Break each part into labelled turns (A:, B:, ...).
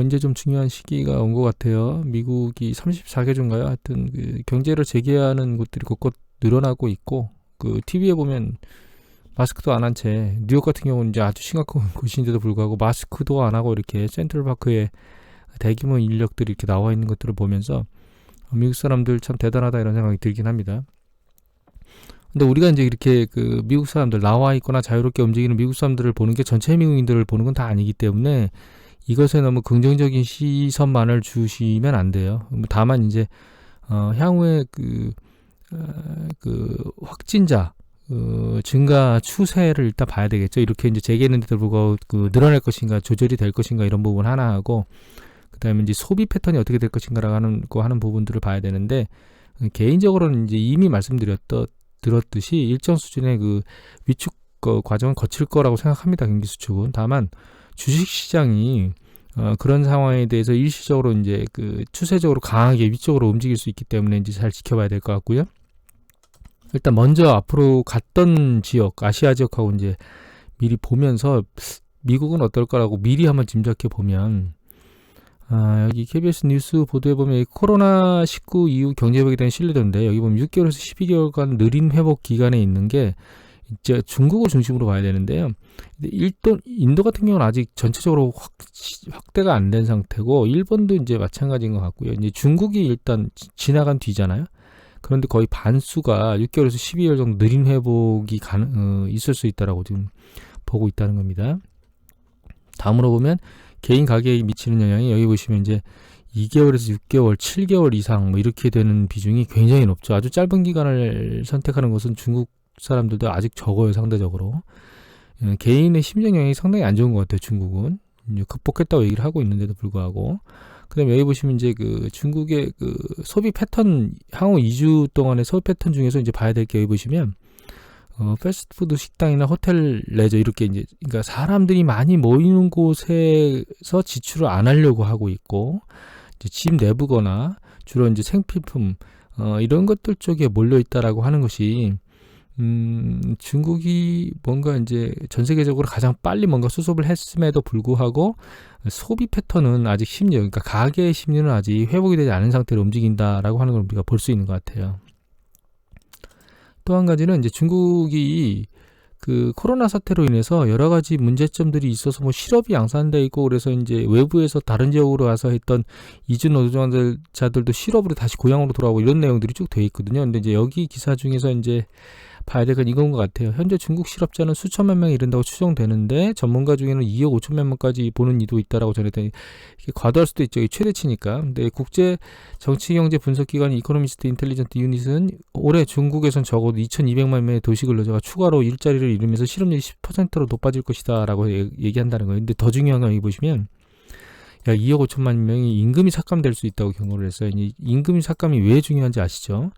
A: 이제 좀 중요한 시기가 온 것 같아요. 미국이 34개주인가요? 하여튼 그 경제를 재개하는 곳들이 곳곳 늘어나고 있고, 그 TV에 보면 마스크도 안 한 채, 뉴욕 같은 경우는 이제 아주 심각한 곳인데도 불구하고 마스크도 안 하고 이렇게 센트럴파크에 대규모 인력들이 이렇게 나와 있는 것들을 보면서 미국 사람들 참 대단하다 이런 생각이 들긴 합니다. 근데 우리가 이제 이렇게 그 미국 사람들 나와 있거나 자유롭게 움직이는 미국 사람들을 보는 게 전체 미국인들을 보는 건 다 아니기 때문에 이것에 너무 긍정적인 시선만을 주시면 안 돼요. 다만 이제 향후에 그 확진자 증가 추세를 일단 봐야 되겠죠. 이렇게 이제 재개했는데도 불구하고 그 늘어날 것인가 조절이 될 것인가 이런 부분 하나 하고, 그다음에 이제 소비 패턴이 어떻게 될 것인가라는 하는 부분들을 봐야 되는데, 개인적으로는 이제 이미 들었듯이 일정 수준의 그 위축 과정을 거칠 거라고 생각합니다. 경기 수축은. 다만 주식 시장이 그런 상황에 대해서 일시적으로 이제 그 추세적으로 강하게 위쪽으로 움직일 수 있기 때문에 이제 잘 지켜봐야 될 것 같고요. 일단 먼저 앞으로 갔던 지역, 아시아 지역하고 이제 미리 보면서 미국은 어떨까라고 미리 한번 짐작해 보면, 여기 KBS 뉴스 보도에 보면 코로나19 이후 경제회복에 대한 신뢰도인데, 여기 보면 6개월에서 12개월간 느린 회복 기간에 있는 게 이제 중국을 중심으로 봐야 되는데요. 인도 같은 경우는 아직 전체적으로 확대가 안 된 상태고, 일본도 이제 마찬가지인 것 같고요. 이제 중국이 일단 지나간 뒤잖아요. 그런데 거의 반수가 6개월에서 12개월 정도 느린 회복이 있을 수 있다라고 지금 보고 있다는 겁니다. 다음으로 보면 개인 가계에 미치는 영향이, 여기 보시면 이제 2개월에서 6개월, 7개월 이상 뭐 이렇게 되는 비중이 굉장히 높죠. 아주 짧은 기간을 선택하는 것은 중국 사람들도 아직 적어요, 상대적으로. 개인의 심정 영향이 상당히 안 좋은 것 같아요, 중국은. 이제 극복했다고 얘기를 하고 있는데도 불구하고. 그 다음에 여기 보시면 이제 그 중국의 그 소비 패턴, 향후 2주 동안의 소비 패턴 중에서 이제 봐야 될 게, 여기 보시면 패스트푸드 식당이나 호텔 레저 이렇게 이제, 그러니까 사람들이 많이 모이는 곳에서 지출을 안 하려고 하고 있고, 이제 집 내부거나 주로 이제 생필품 이런 것들 쪽에 몰려 있다라고 하는 것이, 중국이 뭔가 이제 전 세계적으로 가장 빨리 뭔가 수습을 했음에도 불구하고 소비 패턴은 아직 그러니까 가계의 심리는 아직 회복이 되지 않은 상태로 움직인다라고 하는 걸 우리가 볼 수 있는 것 같아요. 또 한 가지는 이제 중국이 그 코로나 사태로 인해서 여러 가지 문제점들이 있어서 뭐 실업이 양산돼 있고, 그래서 이제 외부에서 다른 지역으로 와서 했던 이주 노동자들도 실업으로 다시 고향으로 돌아오고 이런 내용들이 쭉 돼 있거든요. 근데 이제 여기 기사 중에서 이제 봐야 될 건 이건 것 같아요. 현재 중국 실업자는 수천만 명이 이른다고 추정되는데, 전문가 중에는 2억 5천만 명까지 보는 이도 있다라고 전했더니, 이게 과도할 수도 있죠. 최대치니까. 근데 국제 정치 경제 분석 기관 이코노미스트 인텔리전트 유닛은 올해 중국에선 적어도 2,200만 명의 도시 근로자가 추가로 일자리를 잃으면서 실업률이 10%로 높아질 것이다라고 얘기한다는 거예요. 근데 더 중요한 건 여기 보시면, 약 2억 5천만 명이 임금이 삭감될 수 있다고 경고를 했어요. 임금이 삭감이 왜 중요한지 아시죠?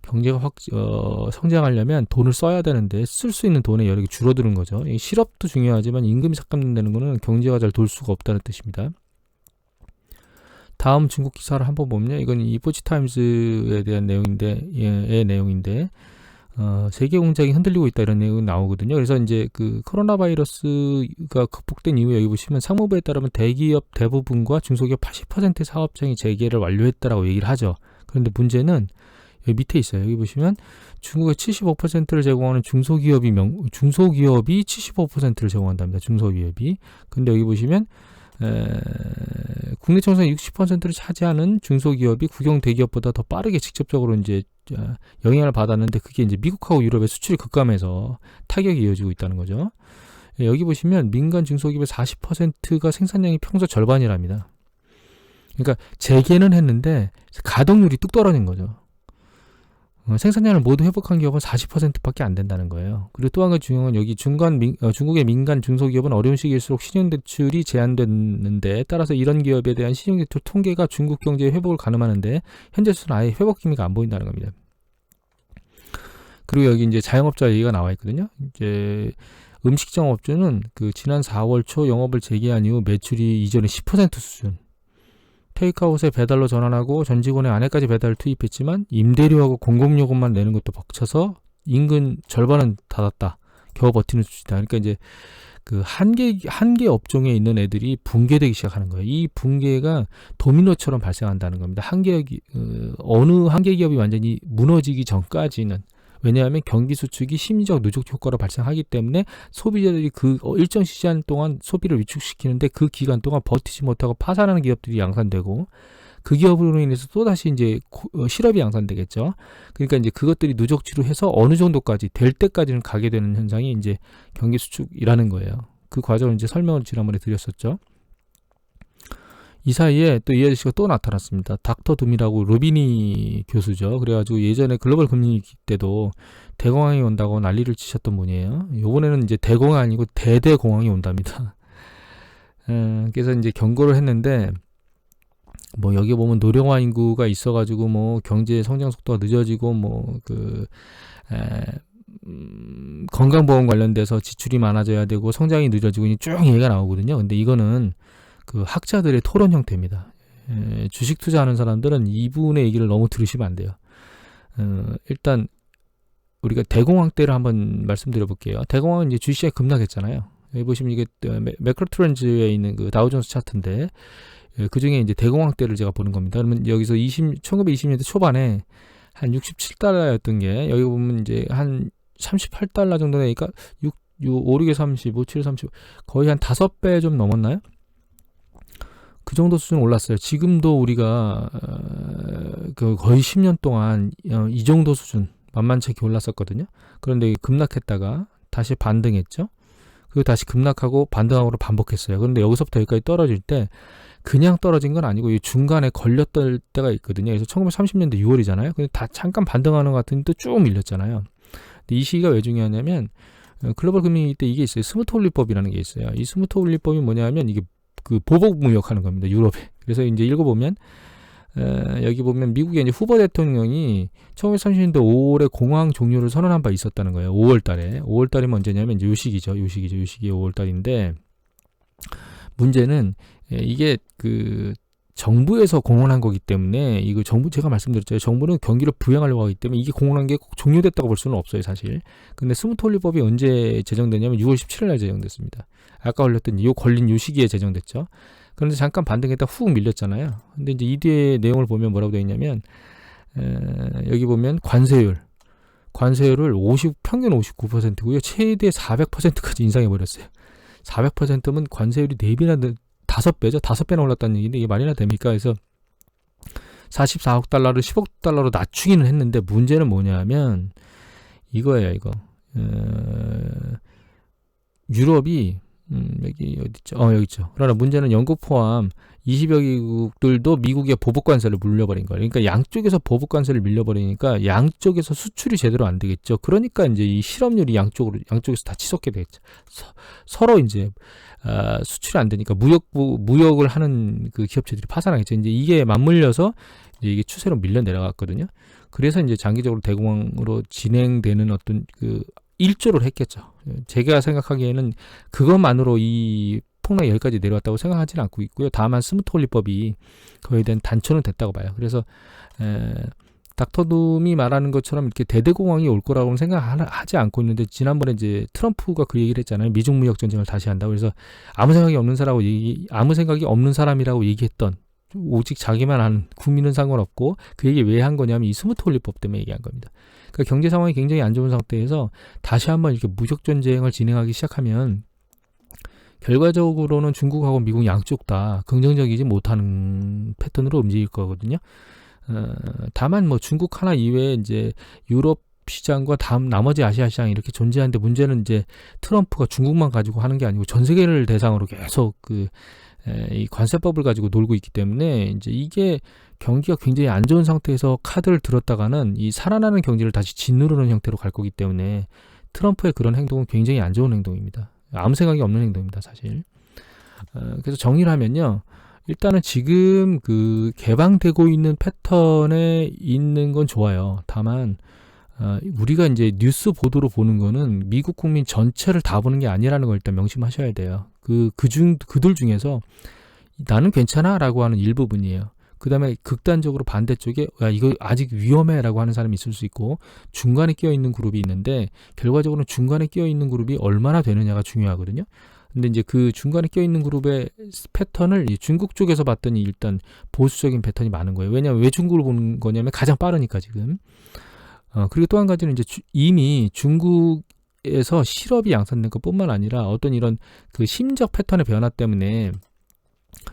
A: 경제가 성장하려면 돈을 써야 되는데 쓸 수 있는 돈의 여력이 줄어드는 거죠. 실업도 중요하지만 임금이 삭감된다는 것은 경제가 잘 돌 수가 없다는 뜻입니다. 다음 중국 기사를 한번 보면요. 이건 이 포치타임즈에 대한 내용인데, 세계 공장이 흔들리고 있다 이런 내용이 나오거든요. 그래서 이제 그 코로나 바이러스가 극복된 이후에 여기 보시면 상무부에 따르면 대기업 대부분과 중소기업 80%의 사업장이 재개를 완료했다라고 얘기를 하죠. 그런데 문제는 여기 밑에 있어요. 여기 보시면 중국의 75%를 제공하는 중소기업이 75%를 제공한답니다. 중소기업이. 근데 여기 보시면 국내 총생의 60%를 차지하는 중소기업이 국영 대기업보다 더 빠르게 직접적으로 이제 영향을 받았는데, 그게 이제 미국하고 유럽의 수출이 급감해서 타격이 이어지고 있다는 거죠. 여기 보시면 민간 중소기업의 40%가 생산량이 평소 절반이랍니다. 그러니까 재개는 했는데 가동률이 뚝 떨어진 거죠. 생산량을 모두 회복한 기업은 40%밖에 안 된다는 거예요. 그리고 또 한 가지 중요한 건, 여기 중국의 민간 중소기업은 어려운 시기일수록 신용대출이 제한됐는데, 따라서 이런 기업에 대한 신용대출 통계가 중국 경제의 회복을 가늠하는데 현재 수준은 아예 회복 기미가 안 보인다는 겁니다. 그리고 여기 이제 자영업자 얘기가 나와 있거든요. 이제 음식점 업주는 그 지난 4월 초 영업을 재개한 이후 매출이 이전의 10% 수준. 테이크아웃에 배달로 전환하고 전 직원의 아내까지 배달을 투입했지만 임대료하고 공공요금만 내는 것도 벅차서 인근 절반은 닫았다. 겨우 버티는 수준이다. 그러니까 이제 그 한 개 업종에 있는 애들이 붕괴되기 시작하는 거예요. 이 붕괴가 도미노처럼 발생한다는 겁니다. 어느 한 개 기업이 완전히 무너지기 전까지는, 왜냐하면 경기 수축이 심리적 누적 효과로 발생하기 때문에 소비자들이 그 일정 시간 동안 소비를 위축시키는데 그 기간 동안 버티지 못하고 파산하는 기업들이 양산되고, 그 기업으로 인해서 또다시 이제 실업이 양산되겠죠. 그러니까 이제 그것들이 누적치로 해서 어느 정도까지 될 때까지는 가게 되는 현상이 이제 경기 수축이라는 거예요. 그 과정을 이제 설명을 지난번에 드렸었죠. 이 사이에 또 이 아저씨가 또 나타났습니다. 닥터 둠이라고 루비니 교수죠. 그래가지고 예전에 글로벌 금리 위기 때도 대공황이 온다고 난리를 치셨던 분이에요. 요번에는 이제 대공황이 아니고 대대공황이 온답니다. 그래서 이제 경고를 했는데, 뭐 여기 보면 노령화 인구가 있어가지고 뭐 경제 성장 속도가 늦어지고 뭐 건강보험 관련돼서 지출이 많아져야 되고 성장이 늦어지고 쭉 얘기가 나오거든요. 근데 이거는 그 학자들의 토론 형태입니다. 주식 투자하는 사람들은 이분의 얘기를 너무 들으시면 안 돼요. 일단 우리가 대공황 때를 한번 말씀드려 볼게요. 대공황은 이제 주식시장이 급락했잖아요. 여기 보시면 이게 매크로 트렌즈에 있는 그 다우존스 차트인데, 그 중에 이제 대공황 때를 제가 보는 겁니다. 그러면 여기서 1920년대 초반에 한 67달러였던 게, 여기 보면 이제 한 38달러 정도 되니까 5, 6에 30, 5, 7에 30, 거의 한 5배 좀 넘었나요? 그 정도 수준 올랐어요. 지금도 우리가 거의 10년 동안 이 정도 수준 만만치 않게 올랐었거든요. 그런데 급락했다가 다시 반등했죠. 그리고 다시 급락하고 반등하고 반복했어요. 그런데 여기서부터 여기까지 떨어질 때 그냥 떨어진 건 아니고 이 중간에 걸렸던 때가 있거든요. 그래서 1930년대 6월이잖아요. 근데 다 잠깐 반등하는 것 같은데 쭉 밀렸잖아요. 근데 이 시기가 왜 중요하냐면, 글로벌 금리 때 이게 있어요. 스무트 홀리법이라는 게 있어요. 이 스무트 홀리법이 뭐냐면 이게 그 보복 무역하는 겁니다. 유럽에. 그래서 이제 읽어보면, 여기 보면 미국의 이제 후보 대통령이 1930년대 5월에 공황 종료를 선언한 바 있었다는 거예요. 5월달에. 5월달이면 언제냐면 이제 요 시기죠. 요 시기 5월달인데, 문제는 이게 그 정부에서 공언한 거기 때문에, 이거 정부, 제가 말씀드렸죠. 정부는 경기를 부양하려고 하기 때문에 이게 공언한 게 꼭 종료됐다고 볼 수는 없어요, 사실. 근데 스무트 홀리법이 언제 제정되냐면 6월 17일 날 제정됐습니다. 아까 걸린 요 시기에 제정됐죠. 그런데 잠깐 반등했다 훅 밀렸잖아요. 근데 이제 이 뒤에 내용을 보면 뭐라고 되어 있냐면, 여기 보면 관세율을 평균 59%고요. 최대 400%까지 인상해 버렸어요. 400%면 관세율이 4배나 5배죠. 5배나 올랐다는 얘기인데 이게 말이나 됩니까? 그래서 44억 달러를 10억 달러로 낮추기는 했는데, 문제는 뭐냐면 이거예요. 이거. 유럽이 여기 어디 있죠? 여기 있죠. 그러나 문제는 영국 포함 20여 개국들도 미국의 보복 관세를 물려버린 거예요. 그러니까 양쪽에서 보복 관세를 밀려버리니까 양쪽에서 수출이 제대로 안 되겠죠. 그러니까 이제 이 실업률이 양쪽에서 다 치솟게 되겠죠. 서로 이제 수출이 안 되니까 무역을 하는 그 기업체들이 파산하겠죠. 이제 이게 맞물려서 이제 이게 추세로 밀려 내려갔거든요. 그래서 이제 장기적으로 대공황으로 진행되는 어떤 그 일조를 했겠죠. 제가 생각하기에는 그것만으로 이 폭락이 여기까지 내려왔다고 생각하지는 않고 있고요. 다만 스무트 홀리법이 거에 대한 단초는 됐다고 봐요. 그래서 닥터 둠이 말하는 것처럼 이렇게 대대공황이 올 거라고는 생각하지 않고 있는데, 지난번에 이제 트럼프가 그 얘기를 했잖아요. 미중 무역 전쟁을 다시 한다고. 그래서 아무 생각이 없는 사람이라고 얘기했던, 오직 자기만 아는, 국민은 상관없고, 그 얘기 왜 한 거냐면 이 스무트 홀리법 때문에 얘기한 겁니다. 그러니까 경제 상황이 굉장히 안 좋은 상태에서 다시 한번 이렇게 무역 전쟁을 진행하기 시작하면 결과적으로는 중국하고 미국 양쪽 다 긍정적이지 못하는 패턴으로 움직일 거거든요. 다만 뭐 중국 하나 이외에 이제 유럽 시장과 나머지 아시아 시장 이렇게 존재하는데, 문제는 이제 트럼프가 중국만 가지고 하는 게 아니고 전 세계를 대상으로 계속 이 관세법을 가지고 놀고 있기 때문에, 이제 이게 경기가 굉장히 안 좋은 상태에서 카드를 들었다가는 이 살아나는 경제를 다시 짓누르는 형태로 갈 거기 때문에, 트럼프의 그런 행동은 굉장히 안 좋은 행동입니다. 아무 생각이 없는 행동입니다, 사실. 그래서 정리를 하면요, 일단은 지금 그 개방되고 있는 패턴에 있는 건 좋아요. 다만 우리가 이제 뉴스 보도로 보는 거는 미국 국민 전체를 다 보는 게 아니라는 걸 일단 명심하셔야 돼요. 그들 중에서 나는 괜찮아 라고 하는 일부분이에요. 그 다음에 극단적으로 반대쪽에 야 이거 아직 위험해라고 하는 사람이 있을 수 있고 중간에 끼어 있는 그룹이 있는데 결과적으로는 중간에 끼어 있는 그룹이 얼마나 되느냐가 중요하거든요. 근데 이제 그 중간에 끼어 있는 그룹의 패턴을 중국 쪽에서 봤더니 일단 보수적인 패턴이 많은 거예요. 왜냐하면 왜 중국을 보는 거냐면 가장 빠르니까 지금. 그리고 또 한 가지는 이제 이미 중국에서 실업이 양산된 것뿐만 아니라 어떤 이런 그 심적 패턴의 변화 때문에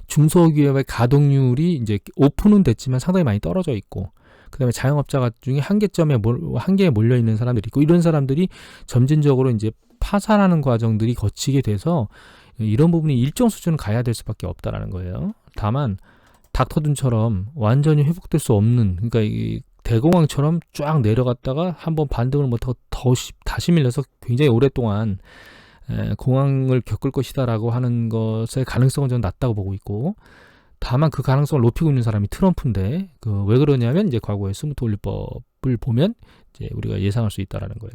A: 중소기업의 가동률이 이제 오픈은 됐지만 상당히 많이 떨어져 있고, 그다음에 자영업자 중에 한계에 몰려 있는 사람들이 있고, 이런 사람들이 점진적으로 이제 파산하는 과정들이 거치게 돼서 이런 부분이 일정 수준은 가야 될 수밖에 없다라는 거예요. 다만 닥터둔처럼 완전히 회복될 수 없는, 그러니까 이 대공황처럼 쫙 내려갔다가 한번 반등을 못하고 다시 밀려서 굉장히 오랫동안 공황을 겪을 것이다라고 하는 것의 가능성은 저는 낮다고 보고 있고, 다만 그 가능성을 높이고 있는 사람이 트럼프인데 왜 그러냐면 이제 과거의 스무트 올리법을 보면 이제 우리가 예상할 수 있다라는 거예요.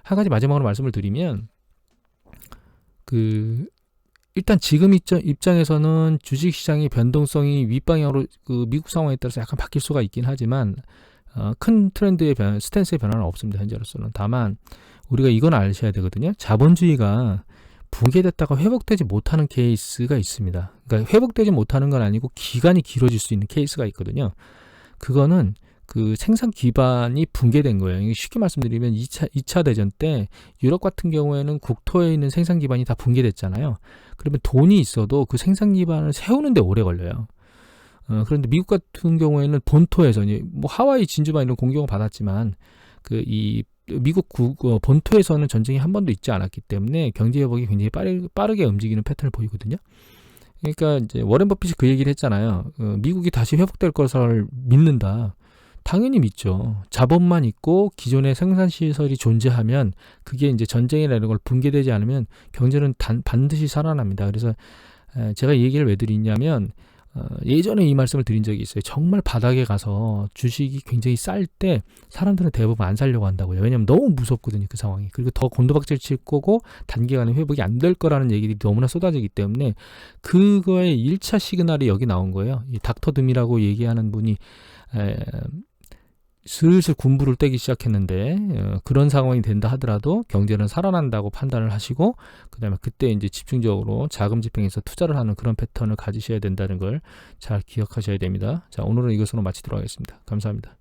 A: 한 가지 마지막으로 말씀을 드리면 일단 지금 입장에서는 주식시장의 변동성이 윗방향으로 미국 상황에 따라서 약간 바뀔 수가 있긴 하지만 큰 트렌드의 스탠스의 변화는 없습니다. 현재로서는. 다만 우리가 이건 아셔야 되거든요. 자본주의가 붕괴됐다가 회복되지 못하는 케이스가 있습니다. 그러니까 회복되지 못하는 건 아니고 기간이 길어질 수 있는 케이스가 있거든요. 그거는 그 생산 기반이 붕괴된 거예요. 쉽게 말씀드리면 2차 대전 때 유럽 같은 경우에는 국토에 있는 생산 기반이 다 붕괴됐잖아요. 그러면 돈이 있어도 그 생산 기반을 세우는데 오래 걸려요. 그런데 미국 같은 경우에는 본토에서 뭐 하와이 진주만 이런 공격을 받았지만 미국 본토에서는 전쟁이 한 번도 있지 않았기 때문에 경제 회복이 굉장히 빠르게 움직이는 패턴을 보이거든요. 그러니까 이제 워렌 버핏이 그 얘기를 했잖아요. 미국이 다시 회복될 것을 믿는다. 당연히 믿죠. 자본만 있고 기존의 생산 시설이 존재하면 그게 이제 전쟁이나 이런 걸 붕괴되지 않으면 경제는 반드시 살아납니다. 그래서 제가 이 얘기를 왜 드리냐면 예전에 이 말씀을 드린 적이 있어요. 정말 바닥에 가서 주식이 굉장히 쌀 때 사람들은 대부분 안 살려고 한다고요. 왜냐하면 너무 무섭거든요, 그 상황이. 그리고 더 곤두박질 칠 거고 단기간에 회복이 안 될 거라는 얘기들이 너무나 쏟아지기 때문에 그거의 1차 시그널이 여기 나온 거예요. 이 닥터둠이라고 얘기하는 분이 슬슬 군부를 떼기 시작했는데 그런 상황이 된다 하더라도 경제는 살아난다고 판단을 하시고, 그다음에 그때 이제 집중적으로 자금 집행해서 투자를 하는 그런 패턴을 가지셔야 된다는 걸 잘 기억하셔야 됩니다. 자, 오늘은 이것으로 마치도록 하겠습니다. 감사합니다.